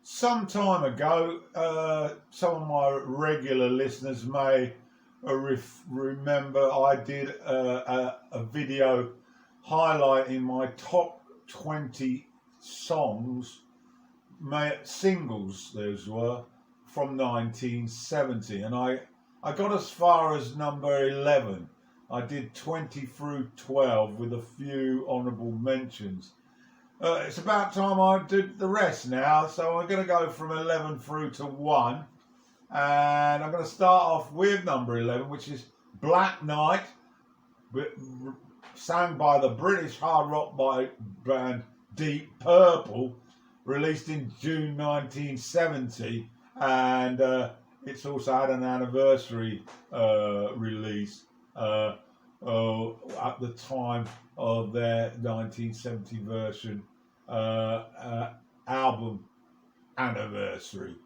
Some time ago, some of my regular listeners may remember I did a video highlighting my top 20 songs, singles those were, from 1970. And I got as far as number 11. I did 20 through 12 with a few honourable mentions. It's about time I did the rest now, so I'm going to go from 11 through to 1. And I'm going to start off with number 11, which is Black Knight, sang by the British hard rock band Deep Purple, released in June 1970. And it's also had an anniversary release at the time of their 1970 version album anniversary,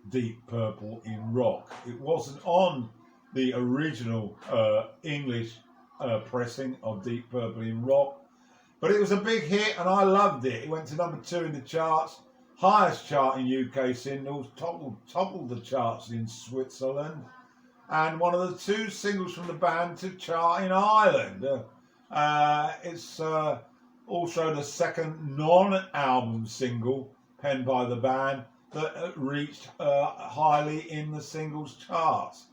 Deep Purple in Rock. It wasn't on the original English pressing of Deep Purple in Rock, but it was a big hit and I loved it. It went to number 2 in the charts, highest chart in UK singles, toppled the charts in Switzerland, and one of the 2 singles from the band to chart in Ireland. It's also the second non-album single penned by the band that reached highly in the singles charts.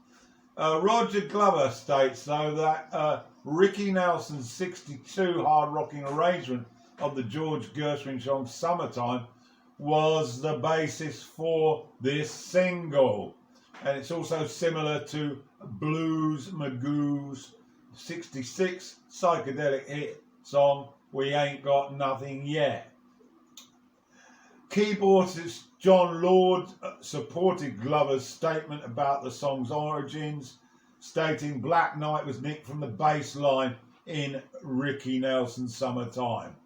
Roger Glover states, though, that Ricky Nelson's 62 hard-rocking arrangement of the George Gershwin song Summertime was the basis for this single. And it's also similar to Blues Magoo's 66 psychedelic hit song We Ain't Got Nothing Yet. Keyboardist John Lord supported Glover's statement about the song's origins, stating Black Knight was nicked from the bass line in Ricky Nelson's Summertime.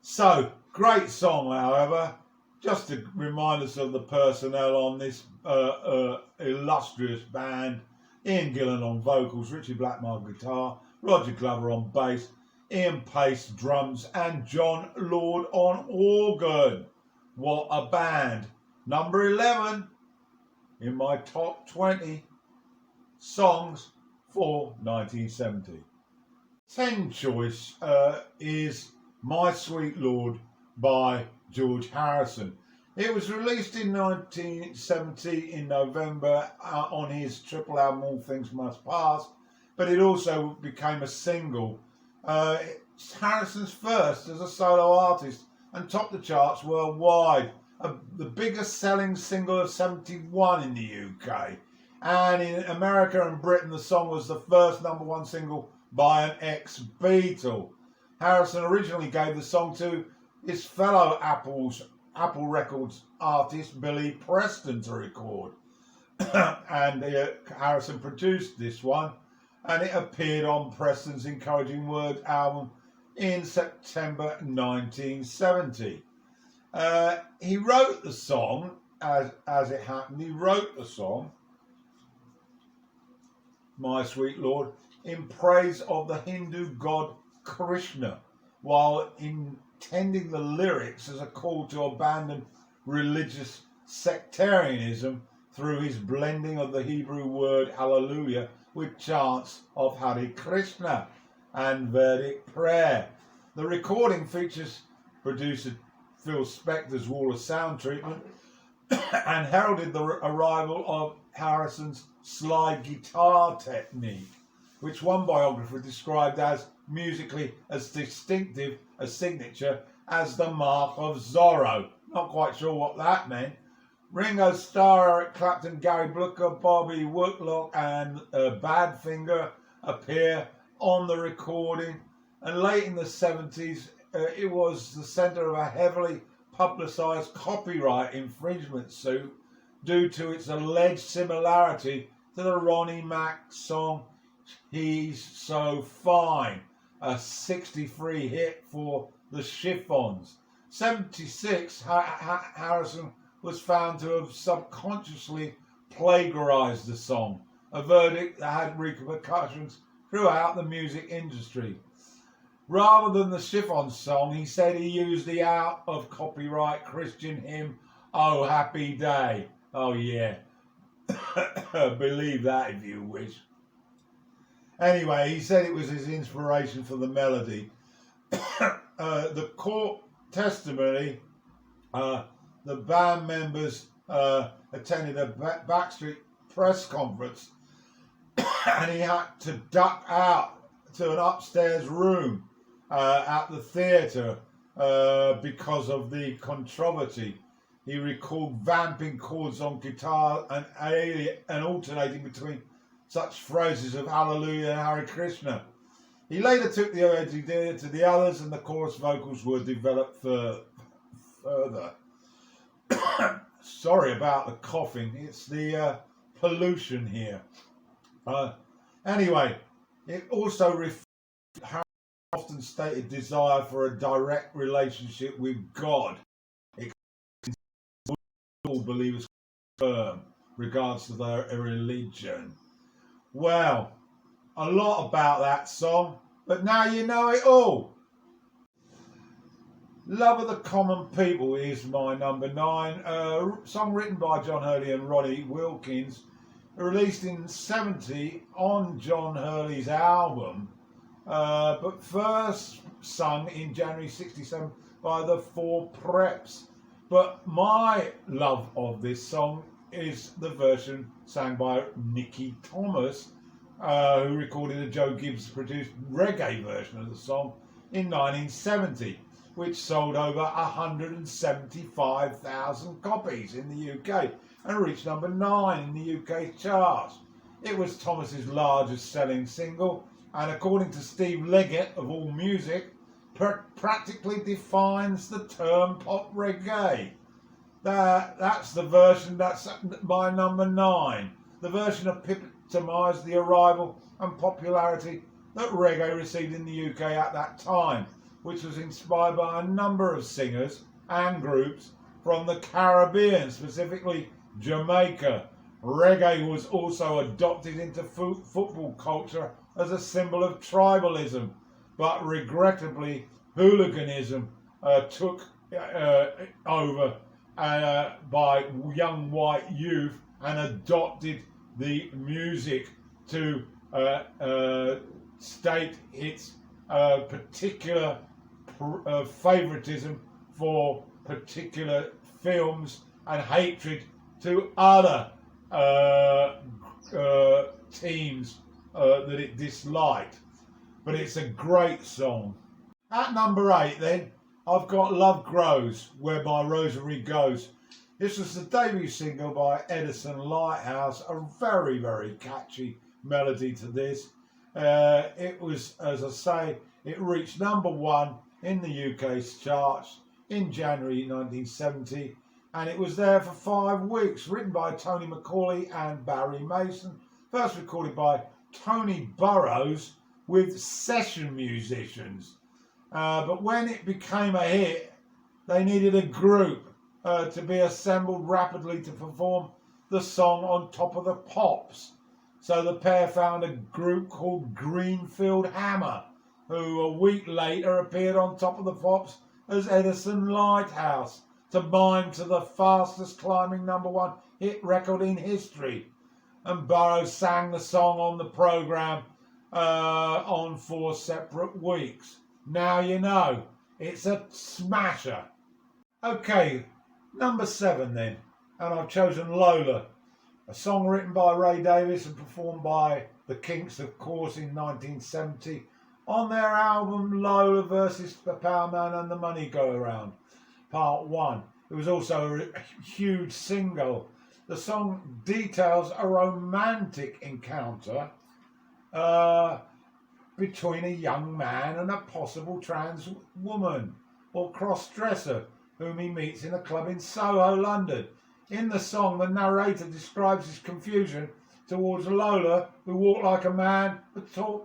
So, great song, however. Just to remind us of the personnel on this illustrious band: Ian Gillan on vocals, Richie Blackmore guitar, Roger Glover on bass, Ian Pace drums, and John Lord on organ. What a band. Number 11 in my top 20 songs for 1970. 10th choice is My Sweet Lord by George Harrison. It was released in 1970 in November on his triple album All Things Must Pass, but it also became a single. It's Harrison's first as a solo artist and topped the charts worldwide. The biggest selling single of 71 in the UK. And in America and Britain, the song was the first number 1 single by an ex-Beatle. Harrison originally gave the song to his fellow Apple Records artist Billy Preston to record. And Harrison produced this one, and it appeared on Preston's Encouraging Words album in September 1970. He wrote the song, as it happened, he wrote the song, My Sweet Lord, in praise of the Hindu god Krishna, while intending the lyrics as a call to abandon religious sectarianism through his blending of the Hebrew word hallelujah with chants of Hare Krishna and Vedic prayer. The recording features producer Phil Spector's Wall of Sound treatment and heralded the arrival of Harrison's slide guitar technique, which one biographer described as musically as distinctive a signature as the mark of Zorro. Not quite sure what that meant. Ringo Starr, Eric Clapton, Gary Brooker, Bobby Whitlock and Badfinger appear on the recording, and late in the 70s it was the centre of a heavily publicised copyright infringement suit due to its alleged similarity to the Ronnie Mac song He's So Fine, a 63 hit for the Chiffons. 76, Harrison was found to have subconsciously plagiarised the song, a verdict that had repercussions throughout the music industry. Rather than the Chiffons song, he said he used the out of copyright Christian hymn Oh, happy day. Oh, yeah. Believe that if you wish. Anyway, he said it was his inspiration for the melody. The court testimony, the band members attended a backstreet press conference and he had to duck out to an upstairs room at the theatre because of the controversy. He recalled vamping chords on guitar and alternating between such phrases of Hallelujah and Hare Krishna. He later took the idea to the others and the chorus vocals were developed further. Sorry about the coughing, it's the pollution here. Anyway, it also reflects Harry's often stated desire for a direct relationship with God. All believers confirm regards to their religion. Well, a lot about that song, but now you know it all. Love of the Common People is my number 9. Song written by John Hurley and Ronnie Wilkins, released in 70 on John Hurley's album, but first sung in January 67 by the Four Preps. But my love of this song is the version sang by Nicky Thomas, who recorded a Joe Gibbs produced reggae version of the song in 1970, which sold over 175,000 copies in the UK and reached number 9 in the UK charts. It was Thomas's largest selling single, and according to Steve Leggett of AllMusic, practically defines the term pop reggae. That's the version, that's my number 9. The version epitomised the arrival and popularity that reggae received in the UK at that time, which was inspired by a number of singers and groups from the Caribbean, specifically Jamaica. Reggae was also adopted into football culture as a symbol of tribalism, but regrettably hooliganism took over by young white youth and adopted the music to state its particular favoritism for particular films and hatred to other teams that it disliked. But it's a great song. At number 8 then, I've got Love Grows, Where My Rosary Goes. This was the debut single by Edison Lighthouse, a very, very catchy melody to this. It was, as I say, it reached number 1 in the UK's charts in January 1970, and it was there for 5 weeks, written by Tony McCauley and Barry Mason, first recorded by Tony Burrows with session musicians. But when it became a hit, they needed a group to be assembled rapidly to perform the song on Top of the Pops. So the pair found a group called Greenfield Hammer, who a week later appeared on Top of the Pops as Edison Lighthouse, to mime to the fastest climbing number 1 hit record in history. And Burrows sang the song on the programme on 4 separate weeks. Now you know, it's a smasher. Okay, number 7 then, and I've chosen Lola, a song written by Ray Davies and performed by the Kinks, of course, in 1970 on their album Lola vs. the Powerman and the Money Go Around, Part 1. It was also a huge single. The song details a romantic encounter between a young man and a possible trans woman or cross-dresser whom he meets in a club in Soho, London. In the song, the narrator describes his confusion towards Lola, who walked like a man but who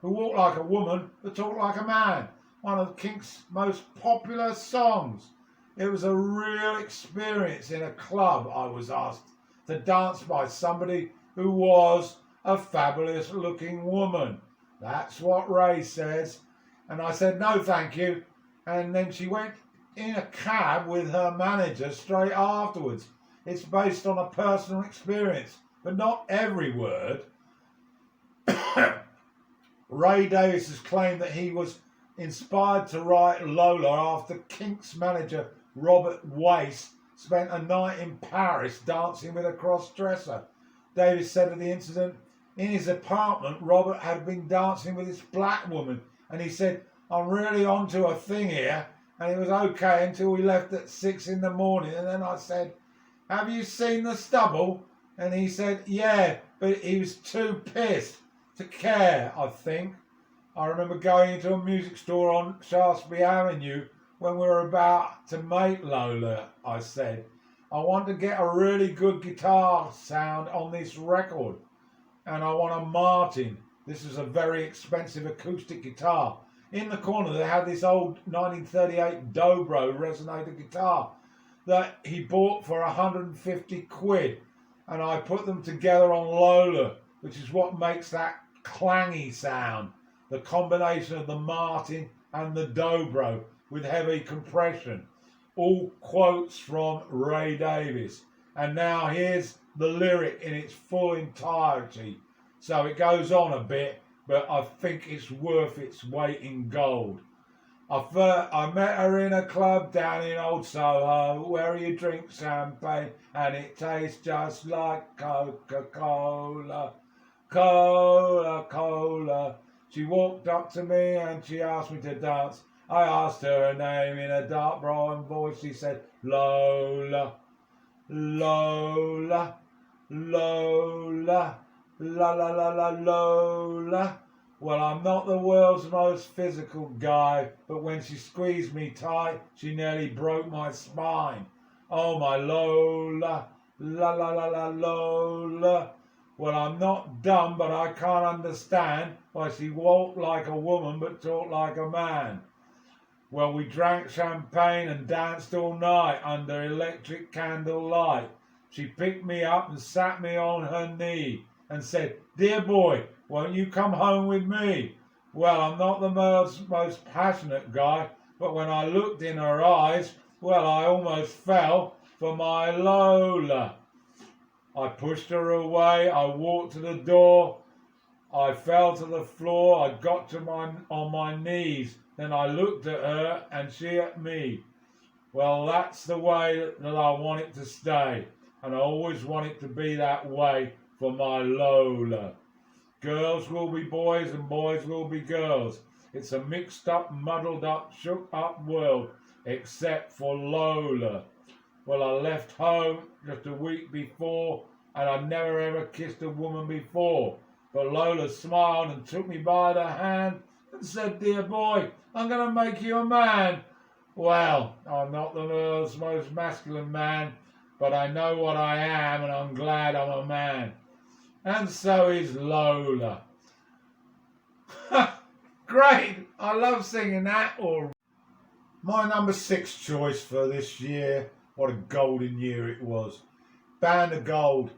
walked like a woman but talked like a man. One of Kinks' most popular songs. It was a real experience in a club. I was asked to dance by somebody who was a fabulous looking woman. That's what Ray says. And I said, no, thank you. And then she went in a cab with her manager straight afterwards. It's based on a personal experience, but not every word. Ray Davies has claimed that he was inspired to write Lola after Kinks manager Robert Wace spent a night in Paris dancing with a cross-dresser. Davies said of the incident, in his apartment, Robert had been dancing with this black woman, and he said, I'm really onto a thing here, and it was okay until we left at 6 in the morning, and then I said, have you seen the stubble? And he said, yeah, but he was too pissed to care, I think. I remember going into a music store on Shaftesbury Avenue when we were about to make Lola. I said, I want to get a really good guitar sound on this record, and I want a Martin. This is a very expensive acoustic guitar. In the corner they had this old 1938 Dobro resonator guitar that he bought for 150 quid, and I put them together on Lola, which is what makes that clangy sound, the combination of the Martin and the Dobro with heavy compression. All quotes from Ray Davies. And now here's the lyric in its full entirety. So it goes on a bit, but I think it's worth its weight in gold. I met her in a club down in Old Soho where you drink champagne and it tastes just like Coca-Cola. Cola. She walked up to me and she asked me to dance. I asked her name in a dark brown voice. She said, Lola, Lola, Lola, la la la la Lola. Well, I'm not the world's most physical guy, but when she squeezed me tight, she nearly broke my spine. Oh, my Lola, la la la la Lola. Well, I'm not dumb, but I can't understand why she walked like a woman but talked like a man. Well, we drank champagne and danced all night under electric candle light. She picked me up and sat me on her knee and said, dear boy, won't you come home with me? Well, I'm not the most passionate guy, but when I looked in her eyes, well, I almost fell for my Lola. I pushed her away, I walked to the door, I fell to the floor, I got on my knees, then I looked at her and she at me. Well, that's the way that I want it to stay, and I always want it to be that way for my Lola. Girls will be boys and boys will be girls. It's a mixed up, muddled up, shook up world, except for Lola. Well, I left home just a week before, and I'd never ever kissed a woman before. But Lola smiled and took me by the hand and said, dear boy, I'm going to make you a man. Well, I'm not the world's most masculine man, but I know what I am, and I'm glad I'm a man. And so is Lola. Great! I love singing that. Or my number 6 choice for this year. What a golden year it was. Band of Gold.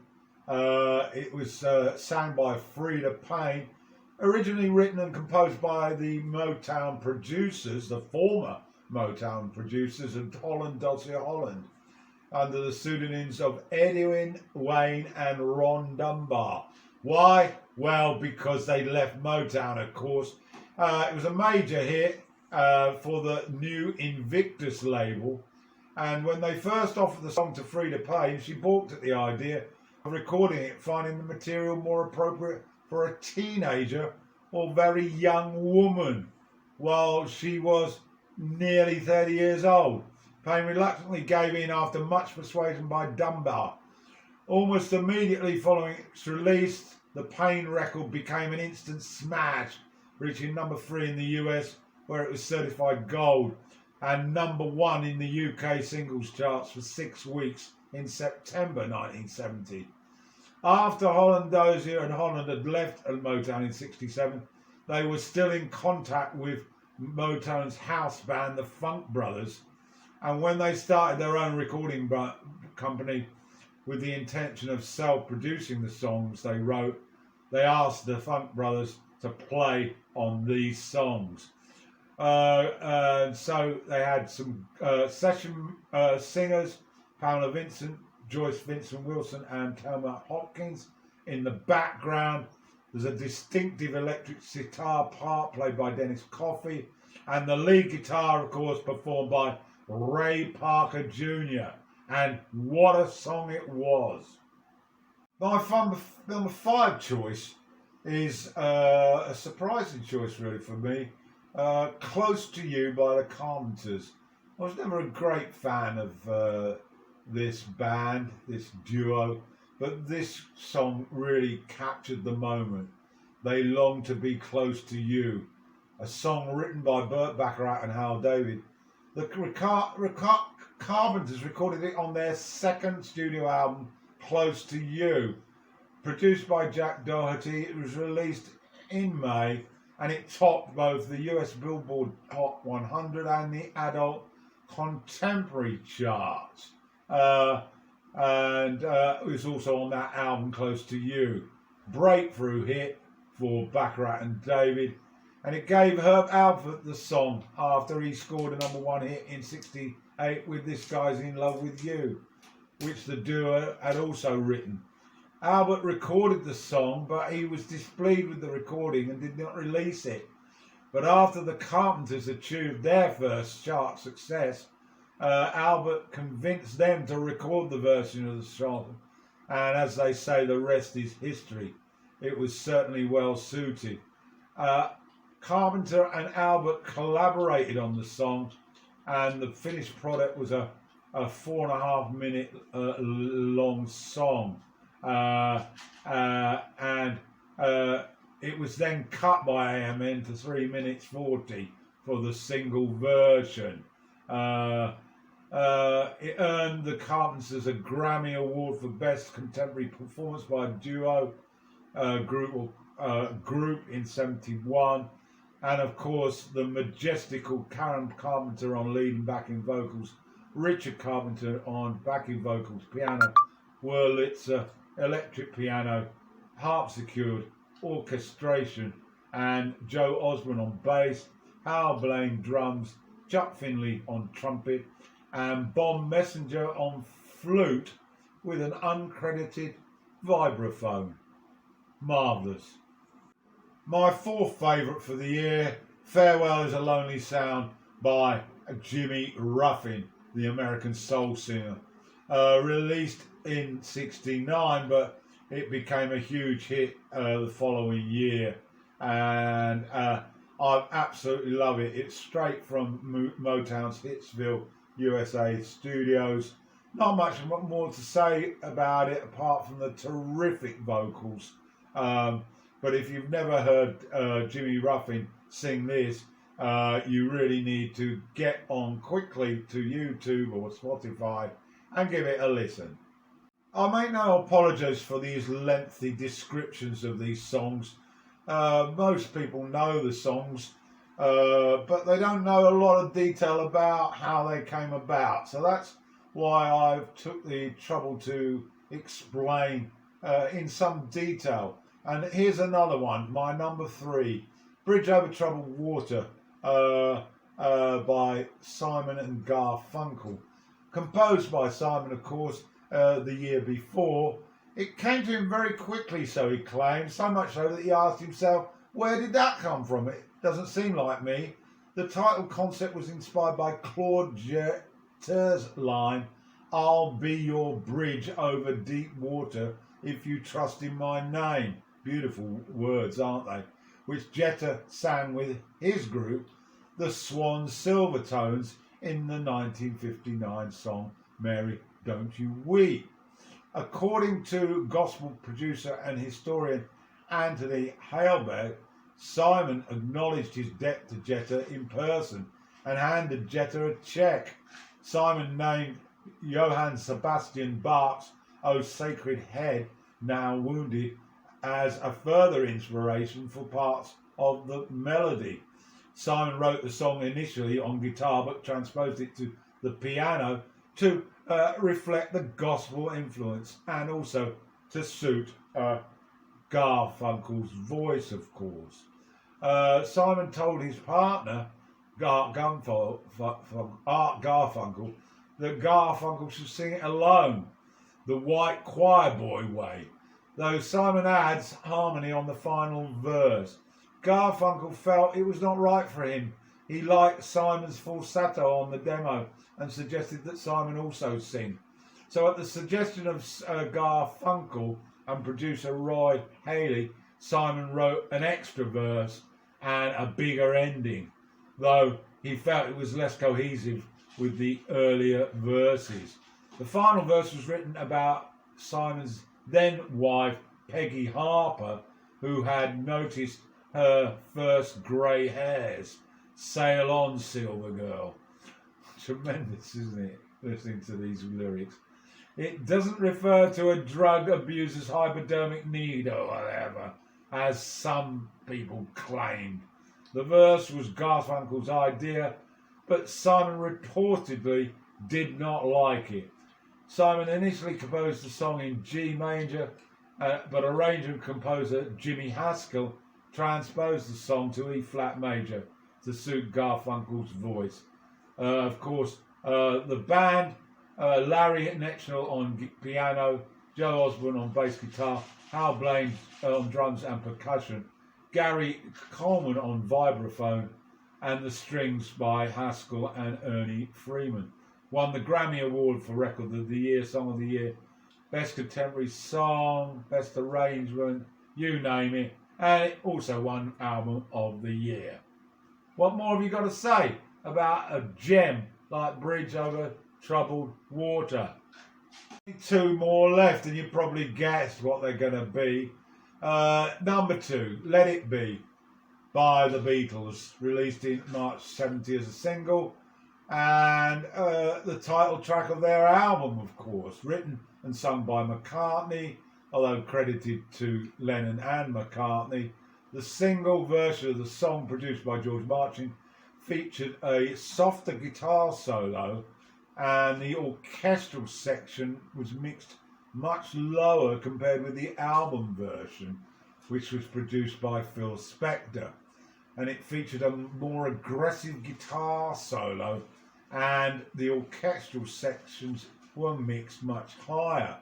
It was sang by Freda Payne. Originally written and composed by the Motown producers, the former Motown producers of Holland Dossier Holland, under the pseudonyms of Edwin Wayne and Ron Dunbar. Why? Well, because they left Motown, of course. It was a major hit for the new Invictus label, and when they first offered the song to Freda Payne, she balked at the idea of recording it, finding the material more appropriate for a teenager or very young woman, while she was nearly 30 years old. Payne reluctantly gave in after much persuasion by Dunbar. Almost immediately following its release, the Payne record became an instant smash, reaching number 3 in the US, where it was certified gold, and number 1 in the UK singles charts for 6 weeks in September 1970. After Holland Dozier and Holland had left Motown in '67, they were still in contact with Motown's house band, the Funk Brothers, and when they started their own recording company with the intention of self-producing the songs they wrote, they asked the Funk Brothers to play on these songs. And so they had some session singers, Pamela Vincent, Joyce Vincent Wilson, and Thelma Hopkins. In the background, there's a distinctive electric sitar part played by Dennis Coffey, and the lead guitar, of course, performed by Ray Parker Jr. And what a song it was! My number 5 choice is a surprising choice, really, for me. Close to You by the Carpenters. I was never a great fan of this band, this duo, but this song really captured the moment. They Long to Be Close to You, a song written by Burt Bacharach and Hal David. The Carpenters recorded it on their second studio album, Close to You. Produced by Jack Doherty, it was released in May, and it topped both the US Billboard Hot 100 and the Adult Contemporary charts. And it was also on that album, Close to You. Breakthrough hit for Bacharach and David, and it gave Herb Alpert the song after he scored a #1 hit in '68 with This Guy's in Love with You, which the duo had also written. Albert recorded the song, but he was displeased with the recording and did not release it. But after the Carpenters achieved their first chart success, Albert convinced them to record the version of the song, and as they say, the rest is history. It was certainly well suited. Carpenter and Albert collaborated on the song, and the finished product was a 4.5 minute long song. It was then cut by AMN to 3 minutes 40 for the single version. It earned the Carpenters a Grammy Award for Best Contemporary Performance by a Duo group in '71, and of course the majestical Karen Carpenter on lead and backing vocals, Richard Carpenter on backing vocals, piano, Wurlitzer, electric piano, harpsichord, orchestration, and Joe Osborne on bass, Hal Blaine drums, Chuck Finley on trumpet, and Bon Messenger on flute with an uncredited vibraphone. Marvellous. My 4th favourite for the year, Farewell is a Lonely Sound by Jimmy Ruffin, the American soul singer. Released in '69, but it became a huge hit the following year, and I absolutely love it. It's straight from Motown's Hitsville, USA studios. Not much more to say about it apart from the terrific vocals. But if you've never heard Jimmy Ruffin sing this, you really need to get on quickly to YouTube or Spotify and give it a listen. I make no apologies for these lengthy descriptions of these songs. Most people know the songs, but they don't know a lot of detail about how they came about. So that's why I've took the trouble to explain in some detail. And here's another one, my number 3, Bridge Over Troubled Water by Simon and Garfunkel. Composed by Simon, of course, the year before. It came to him very quickly, so he claimed, so much so that he asked himself, where did that come from? It doesn't seem like me. The title concept was inspired by Claude Jetter's line, I'll be your bridge over deep water if you trust in my name. Beautiful words, aren't they? Which Jeter sang with his group, the Swan Silvertones, in the 1959 song Mary Don't You Weep. According to gospel producer and historian Anthony Hailberg, Simon acknowledged his debt to Jeter in person and handed Jeter a check. Simon named Johann Sebastian Bach's O Sacred Head, Now Wounded, as a further inspiration for parts of the melody. Simon wrote the song initially on guitar but transposed it to the piano to reflect the gospel influence and also to suit Garfunkel's voice, of course. Simon told his partner, Art Garfunkel that Garfunkel should sing it alone, the white choir boy way, though Simon adds harmony on the final verse. Garfunkel felt it was not right for him. He liked Simon's falsetto on the demo and suggested that Simon also sing. So at the suggestion of Garfunkel and producer Roy Haley, Simon wrote an extra verse and a bigger ending, though he felt it was less cohesive with the earlier verses. The final verse was written about Simon's then wife, Peggy Harper, who had noticed her first grey hairs. Sail on, Silver Girl. Tremendous, isn't it, listening to these lyrics? It doesn't refer to a drug abuser's hypodermic need or whatever, as some people claimed. The verse was Garfunkel's idea, but Simon reportedly did not like it. Simon initially composed the song in G major, but arranger and composer Jimmy Haskell transposed the song to E flat major to suit Garfunkel's voice. Of course, the band, Larry Netchell on piano, Joe Osborne on bass guitar, Hal Blaine on drums and percussion, Gary Coleman on vibraphone, and the strings by Haskell and Ernie Freeman. Won the Grammy Award for Record of the Year, Song of the Year, Best Contemporary Song, Best Arrangement, you name it, and it also won Album of the Year. What more have you got to say about a gem like Bridge Over Troubled Water? 2 more left, and you probably guessed what they're going to be. Number 2, Let It Be, by the Beatles, released in March 70 as a single, and the title track of their album, of course, written and sung by McCartney, although credited to Lennon and McCartney. The single version of the song, produced by George Martin, featured a softer guitar solo, and the orchestral section was mixed much lower compared with the album version, which was produced by Phil Spector. And it featured a more aggressive guitar solo, and the orchestral sections were mixed much higher.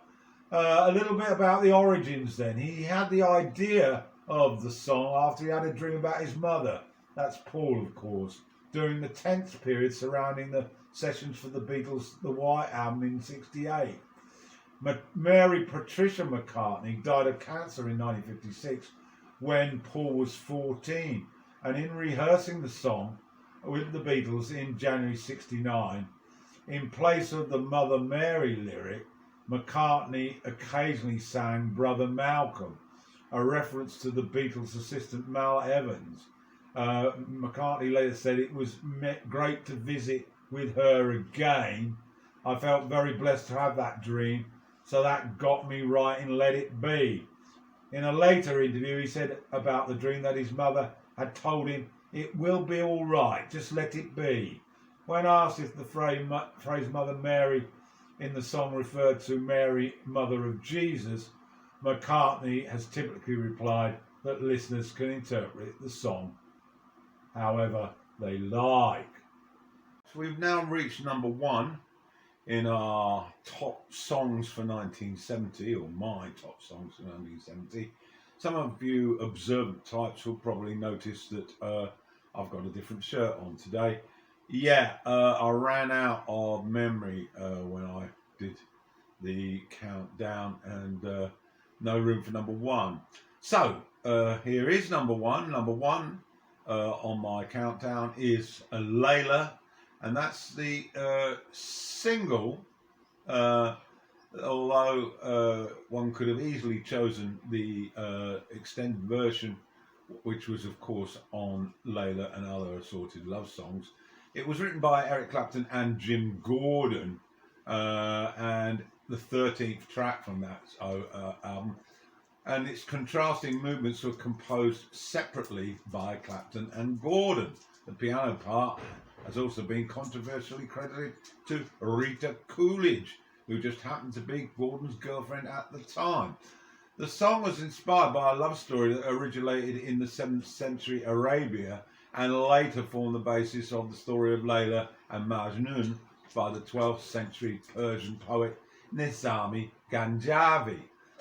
A little bit about the origins then. He had the idea of the song after he had a dream about his mother. That's Paul, of course, during the tense period surrounding the sessions for the Beatles' The White Album in '68. Mary Patricia McCartney died of cancer in 1956 when Paul was 14, and in rehearsing the song with the Beatles in January '69, in place of the Mother Mary lyric, McCartney occasionally sang Brother Malcolm, a reference to the Beatles' assistant Mal Evans. McCartney later said, "It was great to visit with her again. I felt very blessed to have that dream, so that got me writing Let It Be." In a later interview, he said about the dream that his mother had told him, "It will be all right, just let it be." When asked if the phrase Mother Mary in the song referred to Mary, Mother of Jesus, McCartney has typically replied that listeners can interpret the song however they like. So we've now reached number 1 in our top songs for 1970, or my top songs for 1970. Some of you observant types will probably notice that I've got a different shirt on today. I ran out of memory when I did the countdown, and no room for number 1. So here is number 1. Number 1 on my countdown is Layla, and that's the single, although one could have easily chosen the extended version, which was of course on Layla and Other Assorted Love Songs. It was written by Eric Clapton and Jim Gordon, and the 13th track from that album, and its contrasting movements were composed separately by Clapton and Gordon. The piano part has also been controversially credited to Rita Coolidge, who just happened to be Gordon's girlfriend at the time. The song was inspired by a love story that originated in the 7th century Arabia and later formed the basis of the story of Layla and Majnun by the 12th century Persian poet Nizami Ganjavi.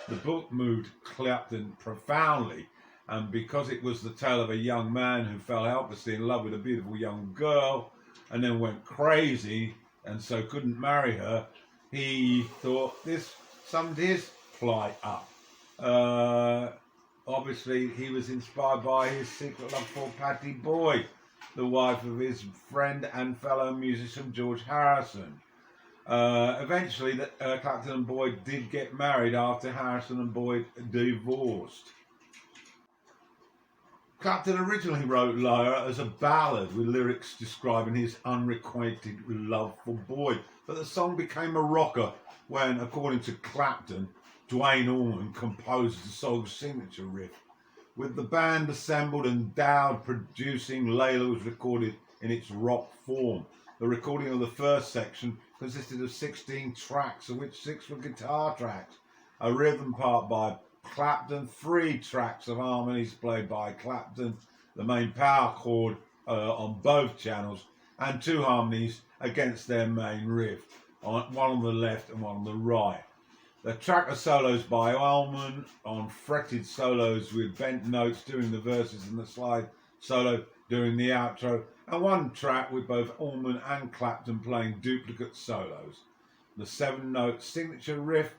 The book moved Clapton profoundly, and because it was the tale of a young man who fell helplessly in love with a beautiful young girl and then went crazy and so couldn't marry her, he thought this summed his plight up. Obviously, he was inspired by his secret love for Pattie Boyd, the wife of his friend and fellow musician George Harrison. Eventually, Clapton and Boyd did get married after Harrison and Boyd divorced. Clapton originally wrote Lyra as a ballad with lyrics describing his unrequited love for Boyd, but the song became a rocker when, according to Clapton, Duane Allman composed the song's signature riff. With the band assembled and Dowd producing, Layla was recorded in its rock form. The recording of the first section consisted of 16 tracks, of which 6 were guitar tracks, a rhythm part by Clapton, 3 tracks of harmonies played by Clapton, the main power chord on both channels, and 2 harmonies against their main riff, one on the left and one on the right. The track of solos by Allman on fretted solos with bent notes during the verses and the slide solo during the outro, and 1 track with both Allman and Clapton playing duplicate solos. The 7-note signature riff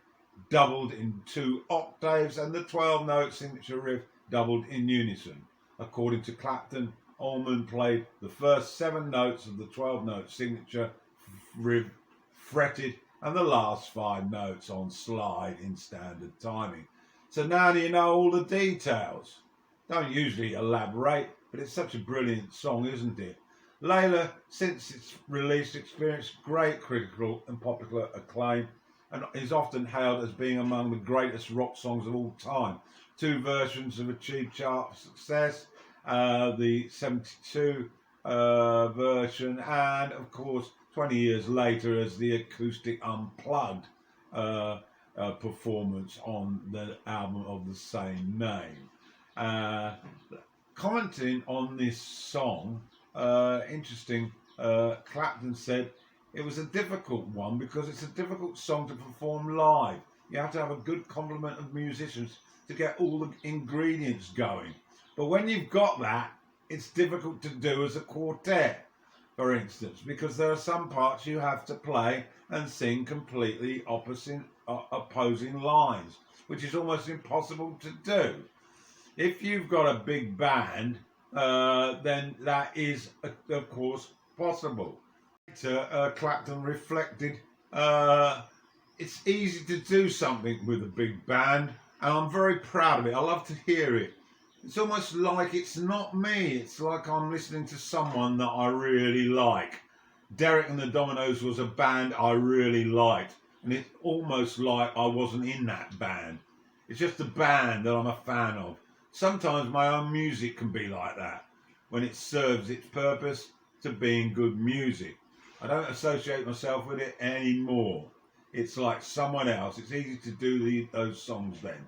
doubled in 2 octaves, and the 12-note signature riff doubled in unison. According to Clapton, Allman played the first 7 notes of the 12-note signature riff fretted, and the last 5 notes on slide in standard timing. So now you know all the details. Don't usually elaborate, but it's such a brilliant song, isn't it? Layla, since its release, experienced great critical and popular acclaim and is often hailed as being among the greatest rock songs of all time. 2 versions have achieved chart success, the 72 version, and of course 20 years later as the acoustic unplugged performance on the album of the same name. Commenting on this song, interesting, Clapton said, "It was a difficult one because it's a difficult song to perform live. You have to have a good complement of musicians to get all the ingredients going. But when you've got that, it's difficult to do as a quartet, for instance, because there are some parts you have to play and sing completely opposing lines, which is almost impossible to do. If you've got a big band, then that is, of course, possible." Later, Clapton reflected, "It's easy to do something with a big band, and I'm very proud of it. I love to hear it. It's almost like it's not me. It's like I'm listening to someone that I really like. Derek and the Dominoes was a band I really liked, and it's almost like I wasn't in that band. It's just a band that I'm a fan of. Sometimes my own music can be like that, when it serves its purpose to being good music. I don't associate myself with it anymore. It's like someone else. It's easy to do those songs then."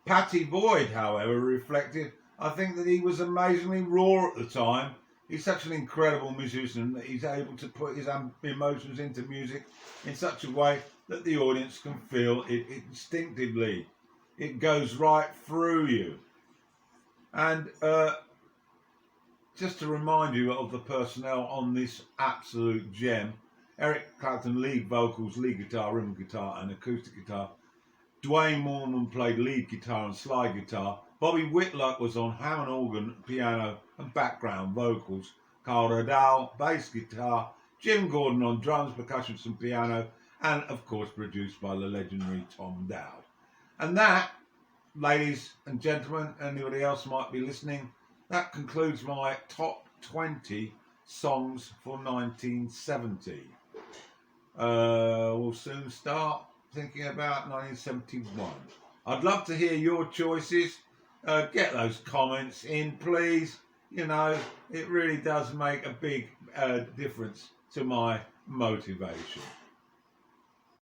Pattie Boyd, however, reflected, "I think that he was amazingly raw at the time. He's such an incredible musician that he's able to put his emotions into music in such a way that the audience can feel it instinctively. It goes right through you." And just to remind you of the personnel on this absolute gem: Eric Clapton, lead vocals, lead guitar, rhythm guitar and acoustic guitar. Duane Allman played lead guitar and slide guitar. Bobby Whitlock was on Hammond organ, piano and background vocals. Carl Radal, bass guitar. Jim Gordon on drums, percussions and piano. And of course produced by the legendary Tom Dowd. And that, ladies and gentlemen, anybody else might be listening, that concludes my top 20 songs for 1970. We'll soon start thinking about 1971. I'd love to hear your choices. Get those comments in, please. You know, it really does make a big difference to my motivation.